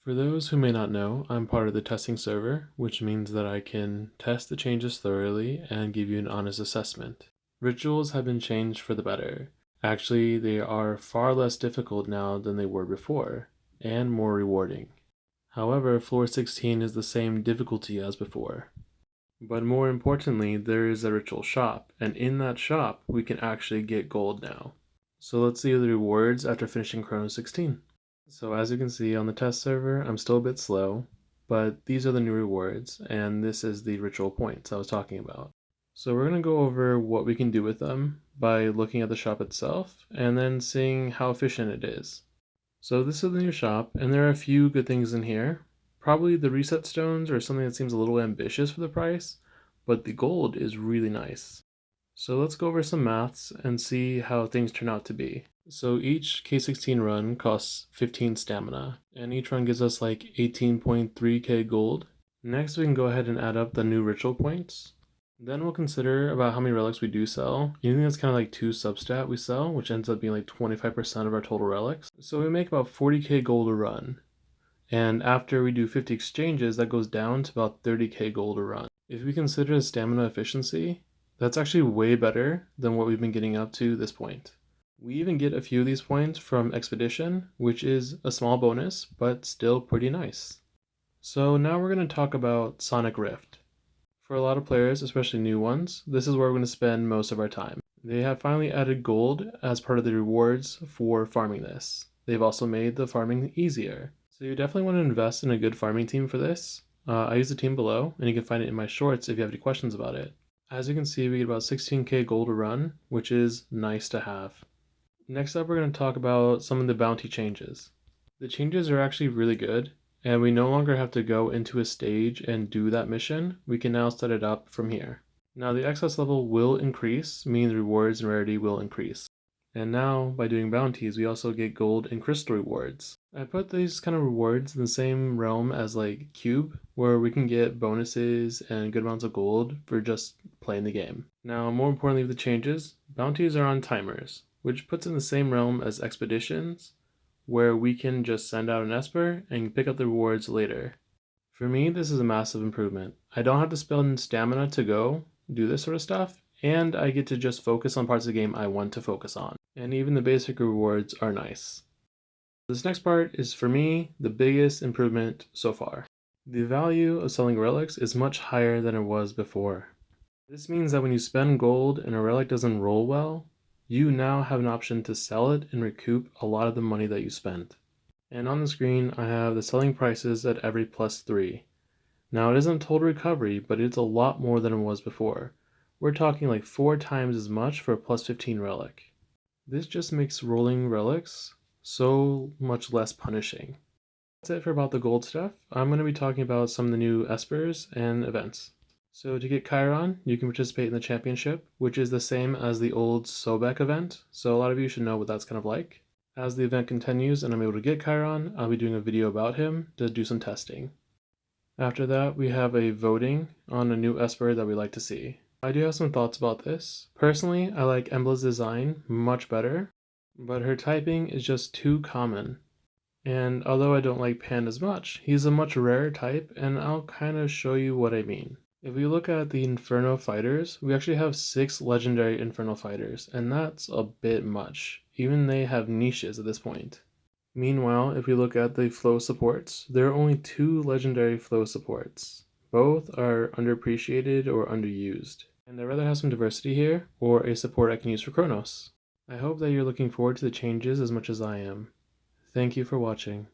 For those who may not know, I'm part of the testing server, which means that I can test the changes thoroughly and give you an honest assessment. Rituals have been changed for the better. Actually, they are far less difficult now than they were before, and more rewarding. However, floor 16 is the same difficulty as before. But more importantly, there is a ritual shop, and in that shop, we can actually get gold now. So let's see the rewards after finishing Chrono 16. So as you can see on the test server, I'm still a bit slow, but these are the new rewards, and this is the ritual points I was talking about. So we're going to go over what we can do with them by looking at the shop itself, and then seeing how efficient it is. So this is the new shop, and there are a few good things in here. Probably the reset stones are something that seems a little ambitious for the price, but the gold is really nice. So let's go over some maths and see how things turn out to be. So each K16 run costs 15 stamina, and each run gives us like 18.3k gold. Next we can go ahead and add up the new ritual points. Then we'll consider about how many relics we do sell. Using that's kind of like 2 substat we sell, which ends up being like 25% of our total relics. So we make about 40k gold a run. And after we do 50 exchanges, that goes down to about 30k gold a run. If we consider the stamina efficiency, that's actually way better than what we've been getting up to this point. We even get a few of these points from Expedition, which is a small bonus, but still pretty nice. So now we're going to talk about Sonic Rift. For a lot of players, especially new ones, this is where we're going to spend most of our time. They have finally added gold as part of the rewards for farming this. They've also made the farming easier. So you definitely want to invest in a good farming team for this. I use the team below, and you can find it in my shorts if you have any questions about it. As you can see, we get about 16k gold a run, which is nice to have. Next up, we're going to talk about some of the bounty changes. The changes are actually really good, and we no longer have to go into a stage and do that mission. We can now set it up from here. Now the excess level will increase, meaning the rewards and rarity will increase. And now, by doing bounties, we also get gold and crystal rewards. I put these kind of rewards in the same realm as like Cube, where we can get bonuses and good amounts of gold for just playing the game. Now, more importantly with the changes, bounties are on timers, which puts in the same realm as expeditions, where we can just send out an Esper and pick up the rewards later. For me, this is a massive improvement. I don't have to spend stamina to go do this sort of stuff, and I get to just focus on parts of the game I want to focus on. And even the basic rewards are nice. This next part is, for me, the biggest improvement so far. The value of selling relics is much higher than it was before. This means that when you spend gold and a relic doesn't roll well, you now have an option to sell it and recoup a lot of the money that you spent. And on the screen, I have the selling prices at every +3. Now it isn't total recovery, but it's a lot more than it was before. We're talking like 4 times as much for a +15 relic. This just makes rolling relics so much less punishing. That's it for about the gold stuff. I'm going to be talking about some of the new Espers and events. So to get Chiron, you can participate in the championship, which is the same as the old Sobek event, so a lot of you should know what that's kind of like. As the event continues and I'm able to get Chiron, I'll be doing a video about him to do some testing. After that, we have a voting on a new Esper that we like to see. I do have some thoughts about this. Personally, I like Embla's design much better, but her typing is just too common. And although I don't like Pan as much, he's a much rarer type, and I'll kind of show you what I mean. If we look at the Inferno fighters, we actually have 6 legendary Inferno fighters, and that's a bit much. Even they have niches at this point. Meanwhile, if we look at the flow supports, there are only 2 legendary flow supports. Both are underappreciated or underused. And I'd rather have some diversity here, or a support I can use for Chronos. I hope that you're looking forward to the changes as much as I am. Thank you for watching.